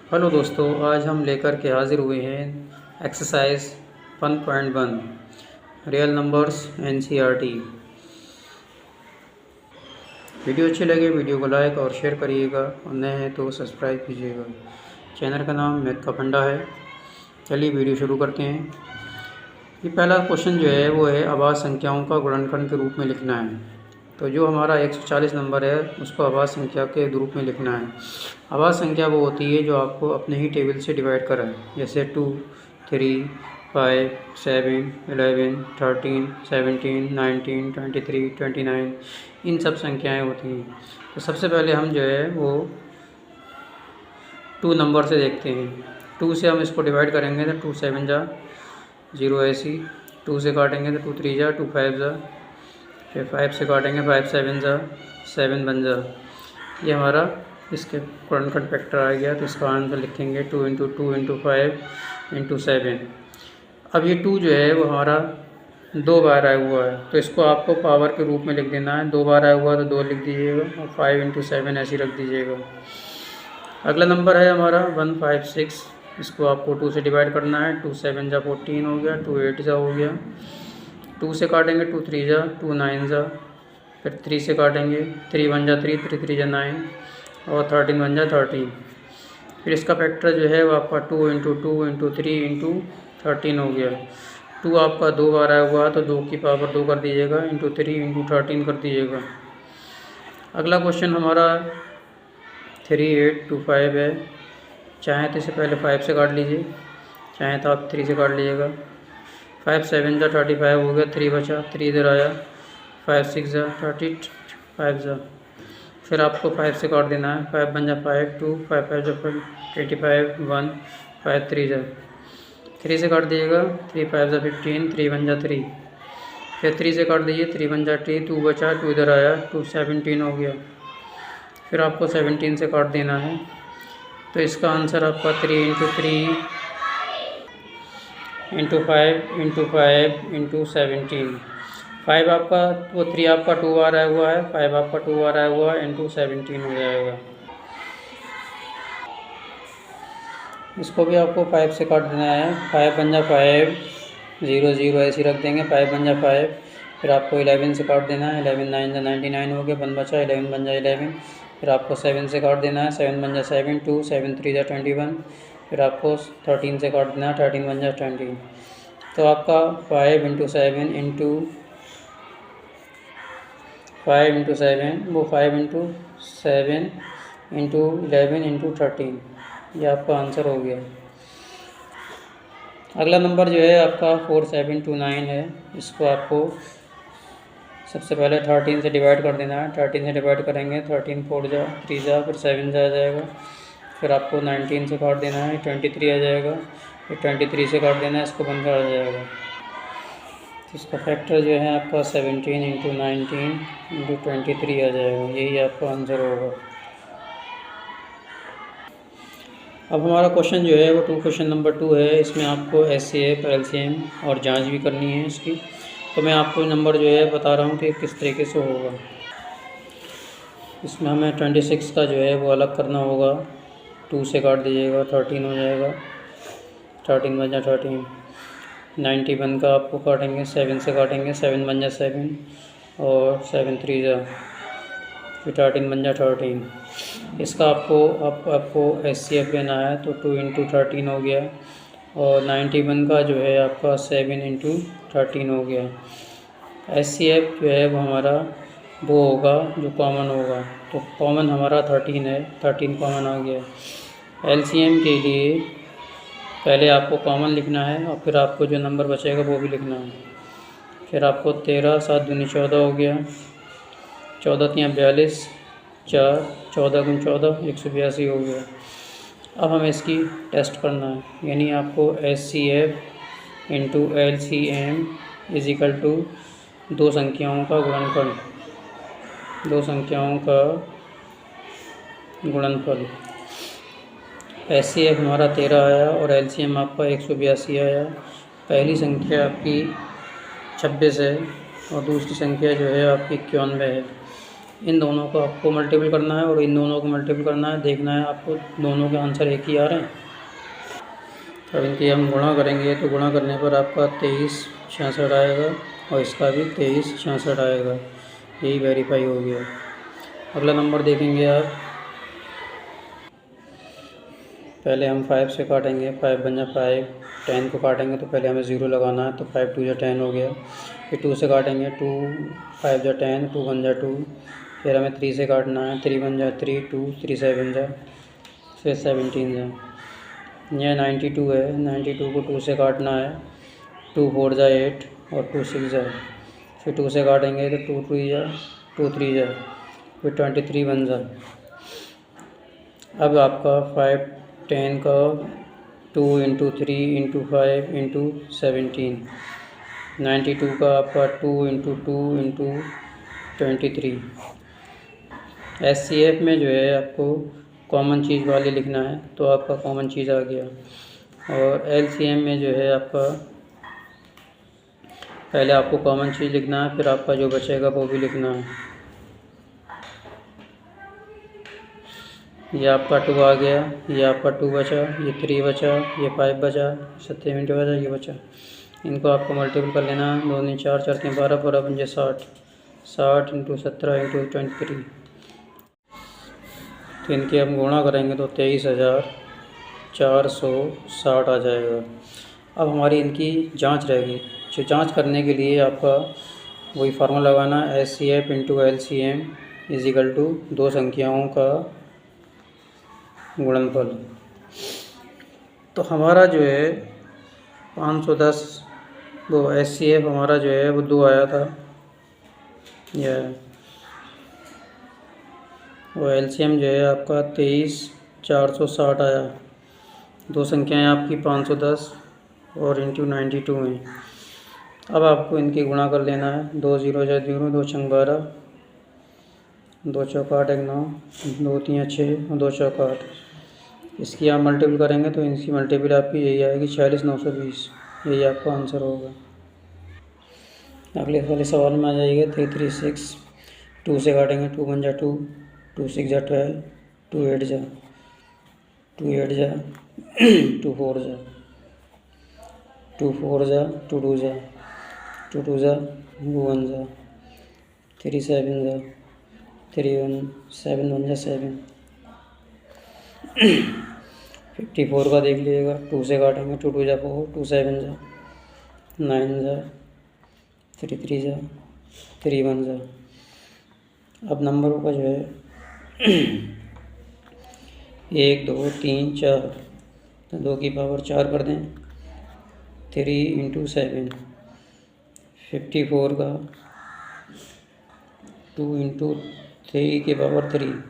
Hello दोस्तों, आज हम लेकर के हाज़िर हुए हैं exercise 1.1 real numbers NCERT. Video अच्छी लगे वीडियो को लाइक और शेयर करिएगा और नए हैं तो सब्सक्राइब कीजिएगा। चैनल का नाम मैथ का फंडा है। चलिए वीडियो शुरू करते हैं। ये पहला क्वेश्चन जो है वो है आभाज्य संख्याओं का गुणनखंड के रूप में लिखना है। तो जो हमारा 140 नंबर है उसको आभाज्य संख्या के रूप में लिखना है। आभाज्य संख्या वो होती है जो आपको अपने ही टेबल से डिवाइड कराए, जैसे 2, 3, 5, 7, 11, 13, 17, 19, 23, 29 इन सब संख्याएं होती हैं। तो सबसे पहले हम जो है वो 2 नंबर से देखते हैं। 2 से हम इसको डिवाइड करेंगे तो 2 7 जा 0 ऐसी, 2 से काटेंगे तो 2 3 जा 2 5 जा, फिर 5 से काटेंगे 5 7 जा 7 बन जा। ये हमारा इसके गुणनखंड फैक्टर आ गया। तो इसका आंसर लिखेंगे 2 × 2 × 5 × 7। अब ये 2 जो है वो हमारा 2 बार आया हुआ है, तो इसको आपको पावर के रूप में लिख देना है। 2 बार आया हुआ है तो 2 लिख दीजिएगा और 5 × 7 ऐसे रख दीजिएगा। अगला नंबर है हमारा 156। इसको आपको 2 से डिवाइड करना है। 2 7 जा 14 हो गया, 2 8 जा हो गया, 2 से काटेंगे 2 3 जा 2 9 जा, फिर 3 से काटेंगे 3 1 जा 3 3 3 जा 9 और 13 1 जा 13। फिर इसका फैक्टर जो है वो आपका 2 × 2 × 3 × 13 हो गया। 2 आपका 2 बार आया हुआ तो 2 की पावर 2 कर दीजिएगा, × 3 × 13 कर दीजिएगा। अगला क्वेश्चन हमारा 3 8 2 5 है। चाहे तो इसे पहले 5 से काट लीजिए, चाहे तो आप 3 से काट लीजिएगा। 5 7 जा 35 हो गया, 3 बचा, 3 इधर आया, 5 6 जा 35 जा। फिर आपको 5 से काट देना है। 5 बन जा 5 2 5 5 जा 25 1 5 3 जा, 3 से काट दीजिएगा, 3 5 जा 15, 3 1 जा 3, फिर 3 से काट दीजिए, 3 1 जा 3, 2 बचा, 2 इधर आया, 2 17 हो गया। फिर आपको 17 से काट देना है। तो इसका आंसर आपका 3 × 3 × 5 × 5 × 17। 5 आपका वो 3 आपका 2 बार आया हुआ है, 5 आपका 2 बार आया हुआ है, × 17 हो जाएगा। इसको भी आपको 5 से काट देना है। 5 बन जा 5 0 0 ऐसे रख देंगे, 5 बन जा 5। फिर आपको 11 से काट देना है। 11 9 जा 99 हो गया, 1 बचा, 11 बन जा 11। फिर आपको 7 से काट देना है। 7 बन जा 7 2 7 3 जा 21। फिर आपको 13 से काट देना है। 13 बन जा 20। तो आपका 5 × 7 × 5 × 7 वो 5 × 7 × 11 × 13 ये आपका आंसर हो गया। अगला नंबर जो है आपका 4 7 2 9 है। इसको आपको सबसे पहले 13 से डिवाइड कर देना है। 13 से डिवाइड करेंगे, 13 4 जा 3 जा, फिर 7 जा जाएगा। फिर आपको 19 से काट देना है, 23 आ जाएगा। फिर 23 से काट देना है, इसको बंद कर जाएगा। तो इसका फैक्टर जो है आपका 17 × 19 × 23 आ जाएगा। यही आपका आंसर होगा। अब हमारा क्वेश्चन जो है वो क्वेश्चन नंबर 2 है। इसमें आपको एचसीएफ एलसीएम और जांच भी करनी है इसकी। तो मैं आपको नंबर जो है बता रहा हूँ कि किस तरीके से होगा। इसमें हमें 26 का जो है वो अलग करना होगा। 2 से काट दीजिएगा, 13 हो जाएगा, 13 बन जा 13। 91 का आपको काटेंगे, 7 से काटेंगे, 7 बन जा 7 और 7 3 जा, फिर 13 बन जा 13। इसका आपको एचसीएफ लेना है। तो 2 × 13 हो गया और 91 का जो है आपका 7 × 13 हो गया। एचसीएफ जो है वो हमारा वो होगा जो कॉमन होगा। तो कॉमन हमारा 13 है, 13 कॉमन आ गया। एलसीएम के लिए पहले आपको कॉमन लिखना है और फिर आपको जो नंबर बचेगा वो भी लिखना है। फिर आपको 13 7 दूनी 14 हो गया, 14 3 42, 4 14 × 14 182 हो गया। अब हमें इसकी टेस्ट करना है, यानी आपको एचसीएफ × एलसीएम = 2 संख्याओं का गुणनफल, 2 संख्याओं का गुणनफल। एचसीएफ हमारा 13 आया और एलसीएम आपका 182 आया। पहली संख्या आपकी 26 है और दूसरी संख्या जो है आपकी 91 है। इन दोनों को आपको मल्टीपल करना है और इन दोनों को मल्टीपल करना है, देखना है आपको दोनों के आंसर एक ही आ रहे हैं। तो इनकी हम गुणा करेंगे तो गुणा करने पर आपका 2366 आएगा और इसका भी 2366 आएगा, यही वेरीफाई हो गया। अगला नंबर देखेंगे आप, पहले हम 5 से काटेंगे, 5 बन जा 5, 10 को काटेंगे तो पहले हमें 0 लगाना है, तो 5 2 जा 10 हो गया। फिर 2 से काटेंगे, 2 5 जा 10, 2 1 जा 2, फिर हमें 3 से काटना है, 3 1 जा 3, 2 3 7 जा, फिर 17 जा। यह 92 है, 92 को 2 से काटना है, 2 4 जा 8 और 2 6 जा, फिर 2 से काटेंगे तो 2 2 जा 2 3 जा, फिर 23 बन जा। अब आपका 5 10 का 2 इंटू 3 इंटू 5 इंटू 17, 92 का आपका 2 इंटू 2 इंटू 23। SCF में जो है आपको कॉमन चीज़ वाले लिखना है, तो आपका कॉमन चीज़ आ गया। और LCM में जो है आपका पहले आपको कॉमन चीज़ लिखना है, फिर आपका जो बचेगा वो भी लिखना है। ये आपका 2 आ गया, ये आपका 2 बचा, ये 3 बचा, ये 5 बचा, 17 बचा, ये बचा। इनको आपको मल्टीपल कर लेना, 2 2 4 4 3 12 12 5 60, 60 इंटू 17 इंटू 23। तो इनके हम गुणा करेंगे तो 23,460 आ जाएगा। अब हमारी इनकी जांच रहेगी, जो जांच करने के लिए आपका वही फार्मूला लगाना, SCF into LCM equal to दो संख्याओं का गुणनफल। तो हमारा जो है 510, वो SCF हमारा जो है वो 2 आया था, यह वो LCM जो है आपका 23,460 आया। दो संख्याएं आपकी 510 और इंटू 92 हैं। अब आपको इनकी गुणा कर लेना है, 2 0 जा 0, 2 छंग 12, 2 चौक 8 1 9, 2 3 6 और 2 चौक 8। इसकी आप मल्टीपल करेंगे तो इनकी मल्टीपल आपकी यही आएगी 46,920, यही आपका आंसर होगा। अगले वाले सवाल में आ जाइएगा 336, 2 से काटेंगे, 2 1 जा 2, 2 6 जा 12, 2 8 जा 2 8 जा 2 4 जा 2 4 जा 2 2 जा 2 2 जा 2 1 जा 3 7 जा 3 1 7 1 जा 7। 54 का देख लीजिएगा, 2 से काटेंगे, 2 2 जा 4, 2 7 जा 9 जा 3 3 जा 3 1 जा। अब नंबरों का जो है 1 2 3 4, तो 2 की पावर 4 कर दें, 3 इंटू 7। 54 का 2 इंटू 3 की पावर 3।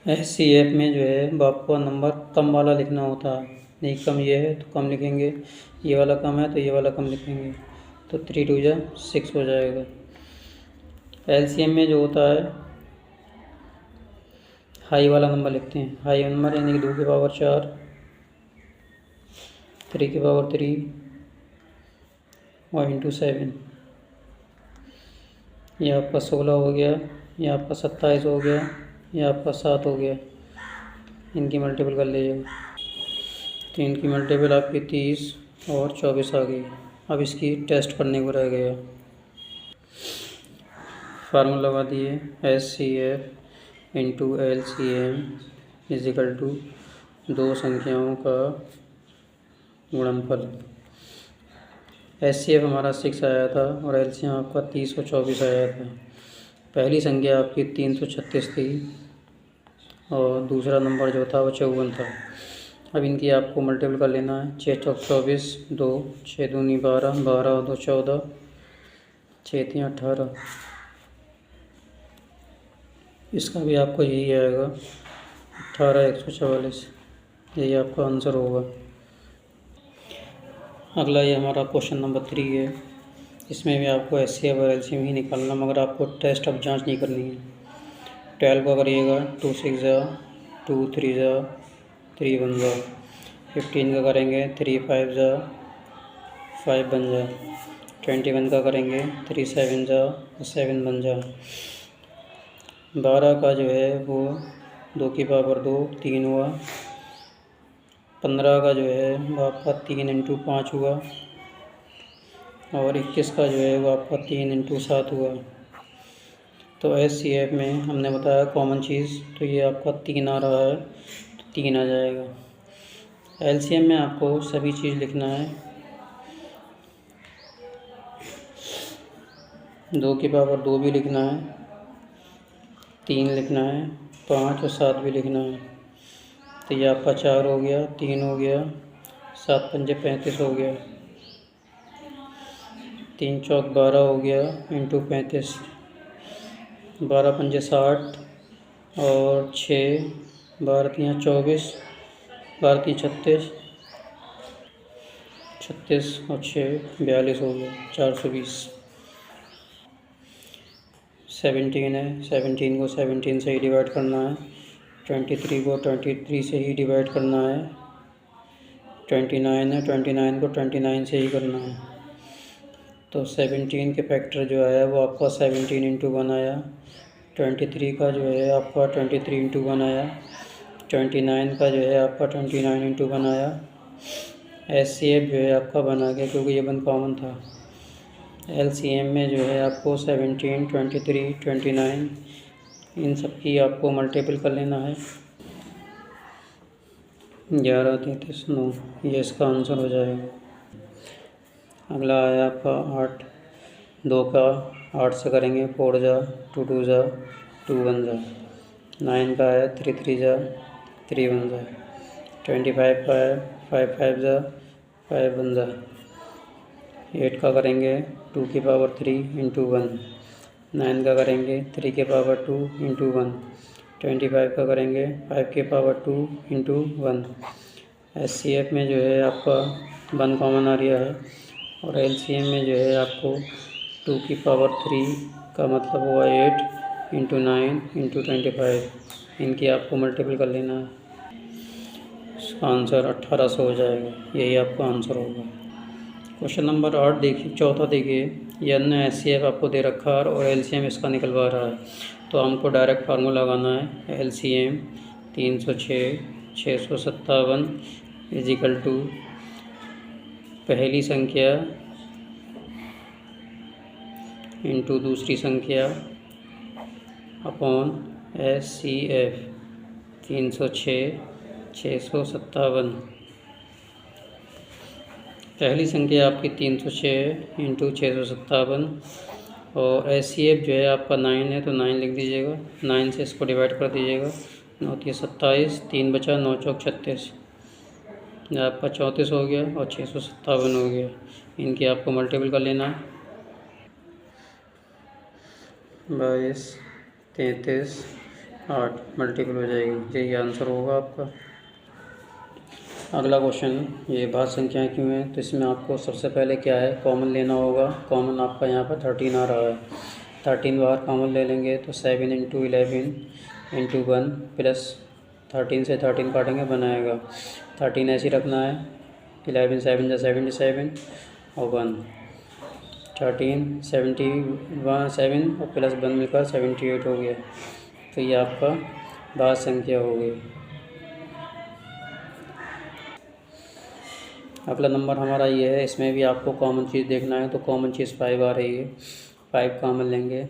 SCF में जो है आपको नंबर कम वाला लिखना होता है, नहीं कम ये है तो कम लिखेंगे, ये वाला कम है तो ये वाला कम लिखेंगे, तो 3 2 जा 6 हो जाएगा। LCM में जो होता है हाई वाला नंबर लिखते हैं, हाई नंबर यानी कि 2 की पावर 4, 3 की पावर 3 और इंटू 7। ये आपका 16 हो गया, ये आपका 27 हो गया, ये आपका 7 हो गया। इनकी मल्टीपल कर लीजिएगा, तो इनकी मल्टीपल आपकी 30 और 24 आ गई। अब इसकी टेस्ट करने को रह गया। फार्मूला लगा दिए, SCF into LCM equal to दो संख्याओं का गुणनफल। SCF हमारा 6 आया था और LCM आपका 30 और 24 आया था। पहली संख्या आपकी 336 थी और दूसरा नंबर जो था वो 54 था। अब इनकी आपको मल्टीपल कर लेना है, 6 चौक 24, 2 6 दूनी 12, 12 और 2 14, 6 3 18। इसका भी आपको यही आएगा 18,144, यही आपका आंसर होगा। अगला ये हमारा क्वेश्चन नंबर 3 है। इसमें भी आपको SCF और LCM ही निकालना, मगर आपको टेस्ट अब जांच नहीं करनी है। 12 का करिएगा, 2 6 जा 2 3 जा 3 1 जा। 15 का करेंगे, 3 5 जा 5 बन जा। 21 का करेंगे 3 7 जा 7 बन जा। 12 का जो है वो 2 की पावर 2 3 हुआ। 15 का जो है वो आपका 3 इंटू 5 हुआ। और 21 का जो है वो आपका 3 इंटू 7 हुआ। तो SCF में हमने बताया कॉमन चीज़, तो ये आपका 3 आ रहा है, तो 3 आ जाएगा। LCM में आपको सभी चीज़ लिखना है। 2 की पावर 2 भी लिखना है, 3 लिखना है, 5 और 7 भी लिखना है। तो ये आपका 4 हो गया, 3 हो गया, 7 पंजे 35 हो गया, 3 चौक 12 हो गया इंटू 35, 12 पंजे 60 और 6 12 तियाँ 24, 12 तियाँ 36, 36 और 6 42 हो गया, 420। 17 है, 17 को 17 से ही डिवाइड करना है। 23 को 23 से ही डिवाइड करना है। 29 है, 29 को 29 से ही करना है। तो 17 के फैक्टर जो है वो आपका 17 इंटू 1 आया। 23 का जो है आपका 23 इंटू 1 आया। 29 का जो है आपका 29 इंटू 1 आया। SCF जो है आपका बना गया क्योंकि ये वन कॉमन था। LCM में जो है आपको 17 23 29 इन सब की आपको मल्टीपल कर लेना है। 11 33 9 ये इसका आंसर हो जाएगा। अगला आया आपका 8, 2 का 8 से करेंगे 4 जा 2 2 जा 2 1 जा। 9 का है 3 3 जा 3 1 जा। 25 का है 5 5 जा 5 1 जा। 8 का करेंगे 2 की पावर 3 इंटू 1। 9 का करेंगे 3 के पावर 2 इंटू 1। 25 का करेंगे 5 के पावर 2 इंटू 1। SCF में जो है आपका 1 कॉमन आ रहा है और LCM में जो है आपको 2 की पावर 3 का मतलब हुआ 8 इंटू 9 इंटू 25। इनकी आपको मल्टीपल कर लेना है। इसका आंसर 1800 हो जाएगा। यही आपका आंसर होगा। क्वेश्चन नंबर 8 देखिए, चौथा देखिए। ये अन्य SCF आपको दे रखा है और LCM इसका निकलवा रहा है, तो हमको डायरेक्ट फार्मूला लगाना है। LCM 306 657 इजिकल टू पहली संख्या इंटू दूसरी संख्या अपॉन SCF 306 657। पहली संख्या आपकी 306 इंटू 657 और SCF जो है आपका 9 है, तो 9 लिख दीजिएगा। 9 से इसको डिवाइड कर दीजिएगा। 9 3 27, 3 बचा, 9 चौक 36, आपका 34 हो गया और 657 हो गया। इनकी आपको मल्टीपल कर लेना है। 22 33 8 मल्टीपल हो जाएगी। यही आंसर होगा आपका। अगला क्वेश्चन, ये भाज्य संख्याएं क्यों हैं, तो इसमें आपको सबसे पहले क्या है, कॉमन लेना होगा। कॉमन आपका यहाँ पर 13 आ रहा है। 13 बाहर कॉमन ले लेंगे तो 7 इंटू 11 इंटू 1 प्लस 13 से 13 काटेंगे बनाएगा। 13 ऐसे ही रखना है। 11 7 जा 77 और 1 13 71 7 और प्लस 1 मिलकर 78 हो गया। तो ये आपका भाज्य संख्या हो गई। अगला नंबर हमारा ये है, इसमें भी आपको कॉमन चीज़ देखना है। तो कॉमन चीज़ 5 आ रही है। 5 कॉमन लेंगे।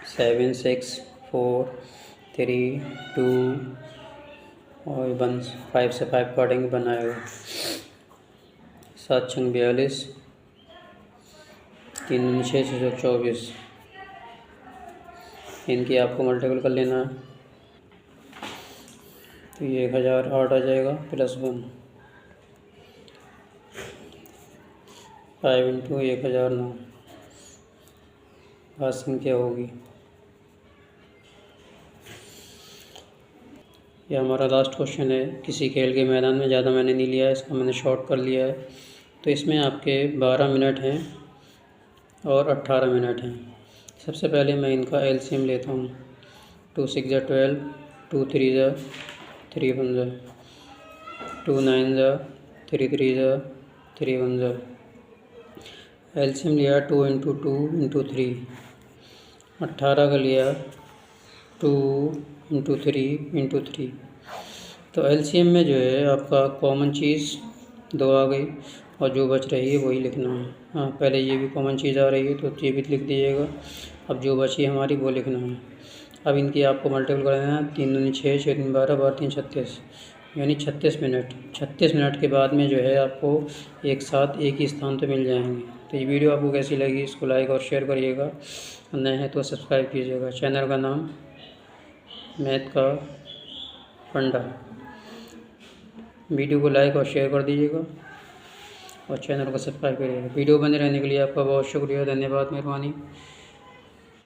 7 6 4 3 2 और 1 5 से 5 काटेंगे बनाएगा। 7 छंग 42, 3 दूनी 6 624। इनकी आपको मल्टीपल कर लेना है। तो ये 1008 आ जाएगा प्लस 1। 5 इंटू 1009 भाज्य संख्या होगी। यह हमारा लास्ट क्वेश्चन है। किसी खेल के मैदान में, ज़्यादा मैंने नहीं लिया है, इसका मैंने शॉर्ट कर लिया है। तो इसमें आपके 12 मिनट हैं और 18 मिनट हैं। सबसे पहले मैं इनका LCM लेता हूँ। 2 6 जा 12, 2 3 जा 3 1 जा, 2 9 जा 3 3 जा 3 1 जा। एलसीएम लिया 2 इंटू 2 इंटू 3, 18 का लिया 2 इंटू 3 इंटू 3। तो एलसीएम में जो है आपका कॉमन चीज़ 2 आ गई और जो बच रही है वही लिखना है। हाँ, पहले ये भी कॉमन चीज़ आ रही है तो ये भी लिख दीजिएगा। अब जो बची हमारी वो लिखना है। अब इनकी आपको मल्टीपल करना है, 3 दूनी 6, 6 दूनी 12, 12 3 36, यानी 36 मिनट। 36 मिनट के बाद में जो है आपको एक साथ एक ही स्थान पे मिल जाएंगे। तो ये वीडियो आपको कैसी लगी, इसको लाइक और शेयर करिएगा, नए हैं तो सब्सक्राइब कीजिएगा। चैनल का नाम मैथ का फंडा। वीडियो को लाइक और शेयर कर दीजिएगा और चैनल को सब्सक्राइब करिएगा। वीडियो बने रहने के लिए आपका बहुत शुक्रिया, धन्यवाद, मेहरबानी।